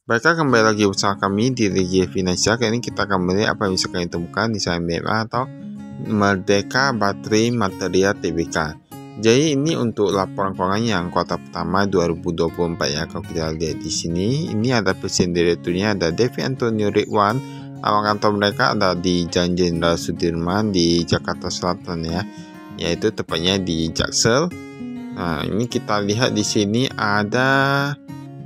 Baiklah, kembali lagi bersama kami di Regi Finansial. Kali ini kita akan melihat apa yang bisa kalian temukan di saham BMA atau Merdeka Bateri Material Tbk. Jadi ini untuk laporan keuangan yang kuartal pertama 2024 ya. Kalau kita lihat di sini, ini ada presiden direkturnya, ada Devi Antonio Ridwan. Awal kantor mereka ada di Jalan Jenderal Sudirman di Jakarta Selatan ya, yaitu tepatnya di Jaksel. Nah, ini kita lihat di sini ada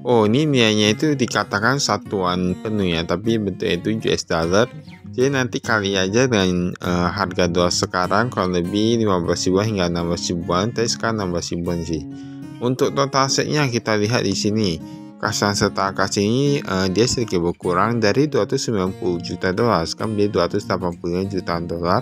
ini nilainya itu dikatakan satuan penuh ya, tapi bentuknya itu US dollar. Jadi nanti kali aja dengan harga dolar sekarang kurang lebih 15 ribuan hingga 16 ribuan, tapi sekarang 16 ribuan sih. Untuk total asetnya kita lihat di sini, kas serta kas ini dia sedikit berkurang dari 290 juta dolar, sekarang dia 285 juta dolar.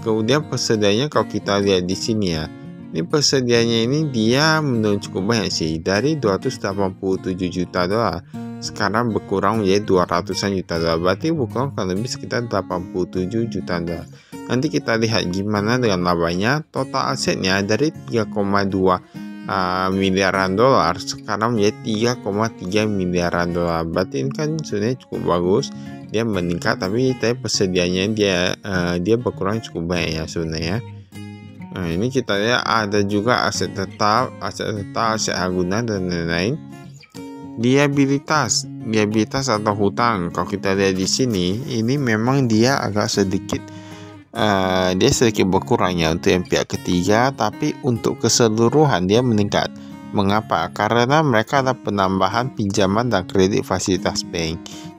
Kemudian persediaannya kalau kita lihat di sini ya, ini persediaannya ini dia menurun cukup banyak sih, dari 287 juta dolar sekarang berkurang menjadi 200-an juta dolar, berarti berkurang kurang lebih sekitar 87 juta dolar. Nanti kita lihat gimana dengan labanya. Total asetnya dari 3,2 miliaran dolar sekarang menjadi 3,3 miliaran dolar, berarti ini kan sebenarnya cukup bagus, dia meningkat, tapi persediaannya dia berkurang cukup banyak ya sebenarnya. Nah, ini kita lihat ada juga aset tetap, aset agunan dan lain-lain. Liabilitas atau hutang. Kalau kita lihat di sini, ini memang dia agak sedikit berkurang ya untuk yang pihak ketiga, tapi untuk keseluruhan dia meningkat. Mengapa? Karena mereka ada penambahan pinjaman dan kredit fasilitas bank.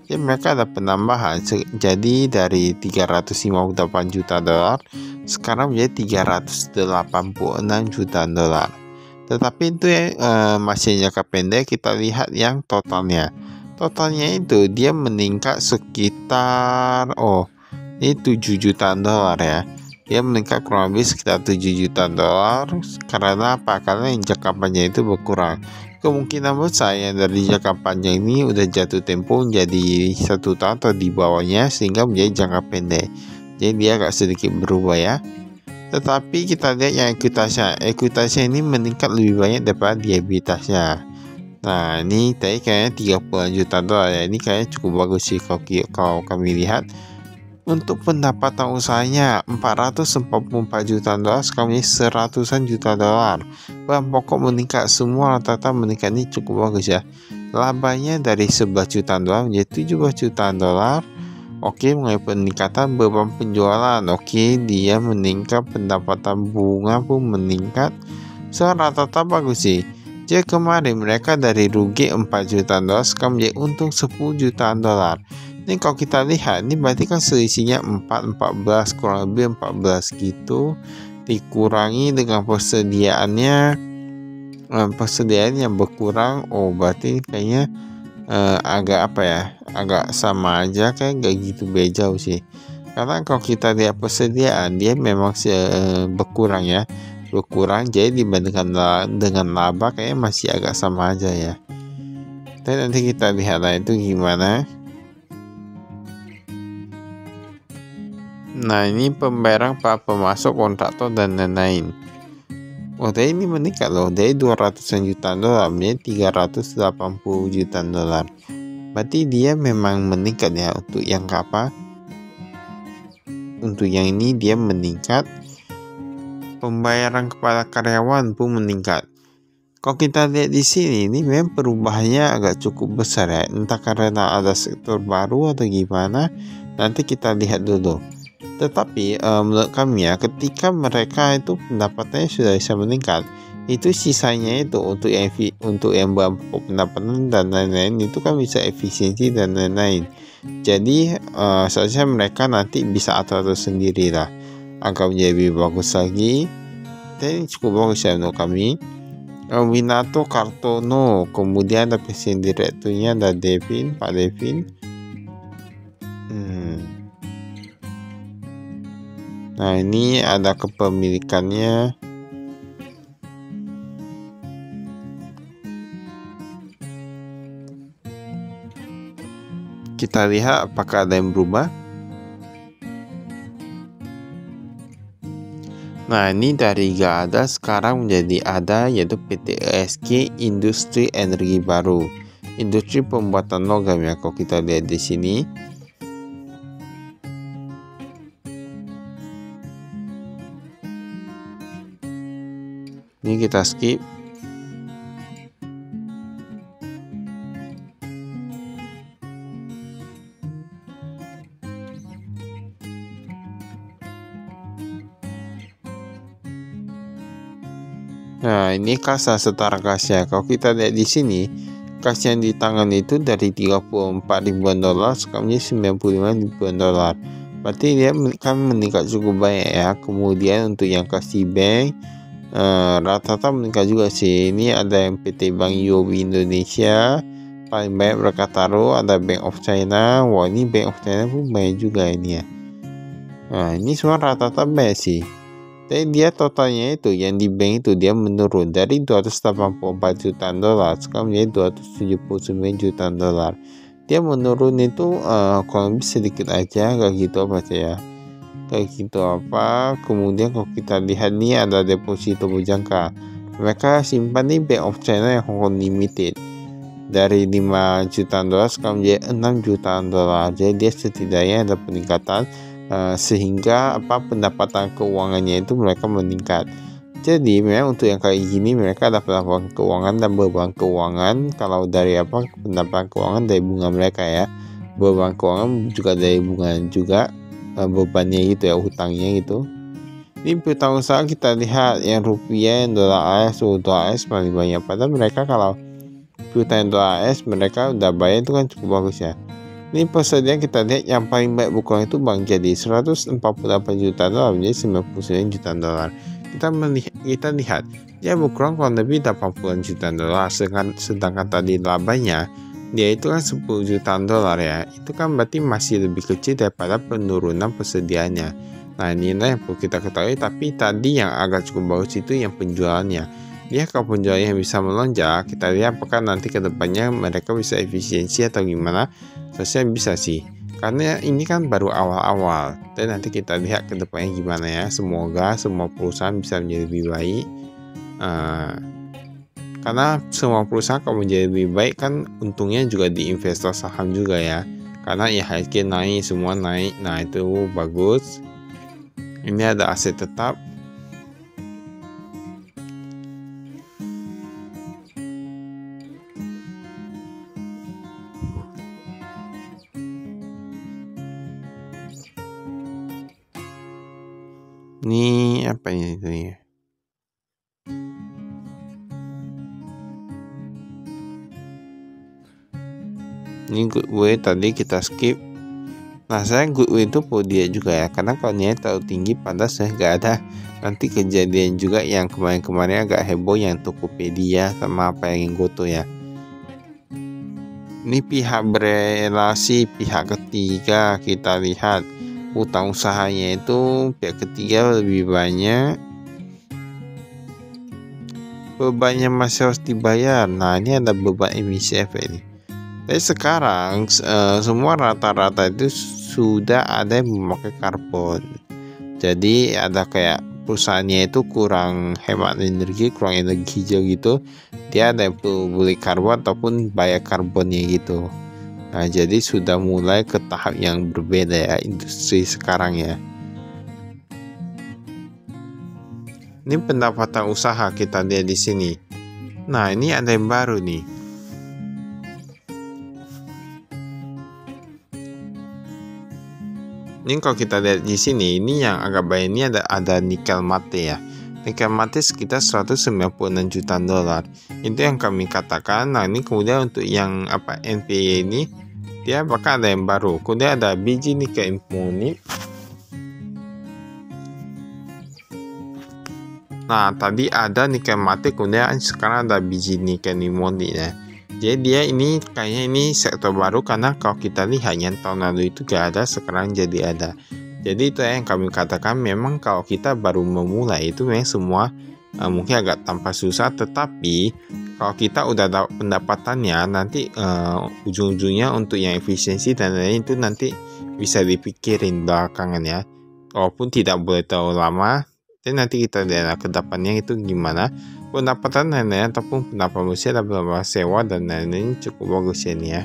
Jadi mereka ada penambahan, jadi dari 358 juta dolar sekarang menjadi 386 juta dolar. Tetapi itu masih jangka pendek. Kita lihat yang totalnya. Totalnya itu dia meningkat sekitar ini 7 juta dolar ya. Dia meningkat kurang lebih sekitar 7 juta dolar. Karena apa? Karena yang jangka panjang itu berkurang. Kemungkinan besar yang dari jangka panjang ini udah jatuh tempo menjadi 1 tahun atau di bawahnya, sehingga menjadi jangka pendek. Jadi dia agak sedikit berubah ya. Tetapi kita lihat yang ekuitasnya ini meningkat lebih banyak daripada liabilitasnya. Nah, ini tadi kayaknya 30 juta dolar ya. Ini kayaknya cukup bagus sih kalau kami lihat. Untuk pendapatan usahanya 444 juta dolar sekarang menjadi 100-an juta dolar. Bahan pokok meningkat, semua rata-rata meningkat, ini cukup bagus ya. Labanya dari 11 juta dolar menjadi 17 juta dolar. Oke, mengenai peningkatan beban penjualan, dia meningkat, pendapatan bunga pun meningkat. So rata-rata bagus sih. Jadi kemarin mereka dari rugi 4 juta dolar sekarang menjadi untung 10 juta dolar. Ini kalau kita lihat, ini berarti kan selisihnya 14 kurang lebih 14 gitu, dikurangi dengan persediaan yang berkurang. Berarti kayaknya agak sama aja, kayak gak gitu beda sih. Karena kalau kita lihat persediaan dia memang berkurang ya, jadi dibandingkan dengan laba kayaknya masih agak sama aja ya. Dan nanti kita lihat lah itu gimana. Nah, ini pembayaran para pemasok, kontraktor dan lain-lain. Tadi ini meningkat loh, dari 200 juta dolar menjadi 380 juta dolar. Berarti dia memang meningkat ya. Untuk yang apa? Untuk yang ini dia meningkat. Pembayaran kepada karyawan pun meningkat. Kalau kita lihat di sini, ini memang perubahannya agak cukup besar ya. Entah karena ada sektor baru atau gimana. Nanti kita lihat dulu. Tetapi menurut kami ya, ketika mereka itu pendapatannya sudah bisa meningkat, itu sisanya itu untuk yang pokok pendapatan dan lain-lain itu kan bisa efisiensi dan lain-lain. Jadi seharusnya mereka nanti bisa atur sendiri lah agar menjadi lebih bagus lagi. Dan cukup bagus ya menurut kami. Winato Kartono, kemudian ada presiden direkturnya, ada Pak Devin. Nah, ini ada kepemilikannya. Kita lihat apakah ada yang berubah. Nah, ini dari gak ada sekarang menjadi ada, yaitu PT ESG Industri Energi Baru. industri pembuatan logam ya. Kalau kita lihat di sini, ini kita skip. Nah, ini kas setara kasnya. Kalau kita lihat di sini, kas yang di tangan itu dari 34 ribuan dolar sekarang menjadi 95 ribuan dolar. Berarti dia kan meningkat cukup banyak ya. Kemudian untuk yang kas di bank, rata-rata meningkat juga sih. Ini ada yang PT Bank UOB Indonesia, paling banyak mereka taruh. Ada Bank of China. Wah, ini Bank of China pun banyak juga ini ya. Nah, ini semua rata-rata banyak sih. Tapi dia totalnya itu yang di bank itu dia menurun dari 284 jutaan dolar sekarang menjadi 279 jutaan dolar. Dia menurun itu kurang lebih sedikit aja, kayak gitu apa ya, kayak gitu apa. Kemudian kalau kita lihat nih ada deposito berjangka, mereka simpan di Bank of China yang Hong Kong Limited dari 5 jutaan dolar sekarang menjadi 6 jutaan dolar. Jadi dia setidaknya ada peningkatan, sehingga pendapatan keuangannya itu mereka meningkat. Jadi memang untuk yang kayak gini mereka ada pendapatan keuangan dan beban keuangan. Kalau dari pendapatan keuangan dari bunga mereka ya, beban keuangan juga dari bunga juga, bebannya gitu ya, hutangnya gitu. Ini piutang usaha kita lihat yang rupiah, yang dolar AS, dolar AS paling banyak. Padahal mereka kalau piutang dolar AS mereka udah bayar itu kan cukup bagus ya. Ini persediaan kita lihat yang paling baik berkurang itu Bank Jadi 148 juta dolar menjadi 99 juta dolar. Kita lihat dia berkurang kurang lebih 80 juta dolar, sedangkan tadi labanya dia itu kan 10 juta dolar ya. Itu kan berarti masih lebih kecil daripada penurunan persediaannya. Nah, inilah yang perlu kita ketahui. Tapi tadi yang agak cukup bagus itu yang penjualannya. Dia kalau penjualannya bisa melonjak, kita lihat apakah nanti ke depannya mereka bisa efisiensi atau gimana. Saya bisa sih, karena ini kan baru awal-awal, dan nanti kita lihat ke depannya gimana ya. Semoga semua perusahaan bisa menjadi lebih baik, karena semua perusahaan kalau menjadi lebih baik kan untungnya juga di investor saham juga ya, karena IHSG naik, semua naik. Nah, itu bagus. Ini ada aset tetap. Ini apa ini itu ya? Ini goodwill tadi kita skip. Nah, saya goodwill itu perlu dia juga ya, karena kalau nilai terlalu tinggi padahal saya nggak ada. Nanti kejadian juga yang kemarin-kemarin agak heboh yang Tokopedia sama apa yang Goto ya. Ini pihak berelasi, pihak ketiga, kita lihat utang usahanya itu pihak ketiga lebih banyak, bebannya masih harus dibayar. Nah, ini ada beban emisi efek ini. Tapi sekarang semua rata-rata itu sudah ada yang memakai karbon. Jadi ada kayak perusahaannya itu kurang hemat energi, kurang energi hijau gitu, dia ada yang perlu beli karbon ataupun bayar karbonnya gitu. Nah, jadi sudah mulai ke tahap yang berbeda ya industri sekarang ya. Ini pendapatan usaha kita lihat di sini. Nah, ini ada yang baru nih. Ini kalau kita lihat di sini, ini yang agak banyak ini ada nikel mate ya. Nikel mate sekitar 196 juta dolar. Itu yang kami katakan. Nah, ini kemudian untuk yang NPY ini dia bakal ada yang baru. Kemudian ada biji nikel immunit. Nah, tadi ada nikel mate, kemudian sekarang ada biji nikel immunit ya. Jadi dia ini kayaknya ini sektor baru, karena kalau kita lihat yang tahun lalu itu gak ada, sekarang jadi ada. Jadi itu yang kami katakan, memang kalau kita baru memulai itu memang semua mungkin agak tanpa susah, tetapi kalau kita udah dapat pendapatannya nanti ujung-ujungnya untuk yang efisiensi dan lain itu nanti bisa dipikirin belakangan ya. Walaupun tidak boleh terlalu lama, dan nanti kita lihat ke depannya itu gimana. pendapatan lain-lain ataupun pendapatan bersih ada beberapa sewa dan lain-lain cukup bagus ya nih ya.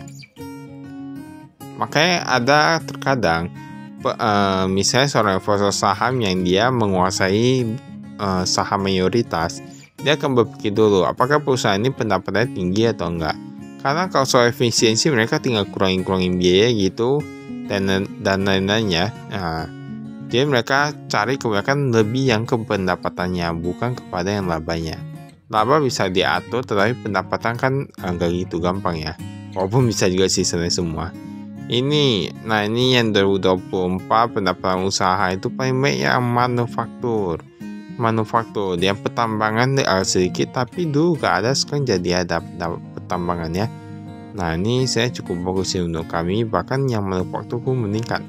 Makanya ada terkadang misalnya seorang investor saham yang dia menguasai saham mayoritas, dia akan berpikir dulu apakah perusahaan ini pendapatannya tinggi atau enggak. Karena kalau soal efisiensi mereka tinggal kurangin biaya gitu dan lain-lainnya. Jadi mereka cari kebanyakan lebih yang ke pendapatannya, bukan kepada yang labanya. Laba bisa diatur, tetapi pendapatan kan enggak gitu gampang ya. Walaupun bisa juga sih sebenarnya semua. Ini yang 2024 pendapatan usaha itu paling baik yang manufaktur yang pertambangan sedikit, tapi dulu gak ada, sekarang jadi ada pertambangannya. Nah ini saya cukup bagus sih untuk kami, bahkan yang manufaktur pun meningkat.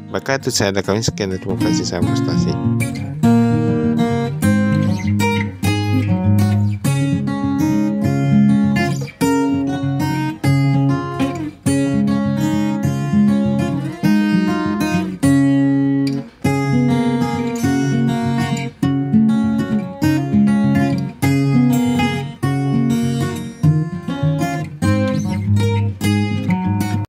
Maka itu saya ada kami, sekian, terima kasih, saya frustasi.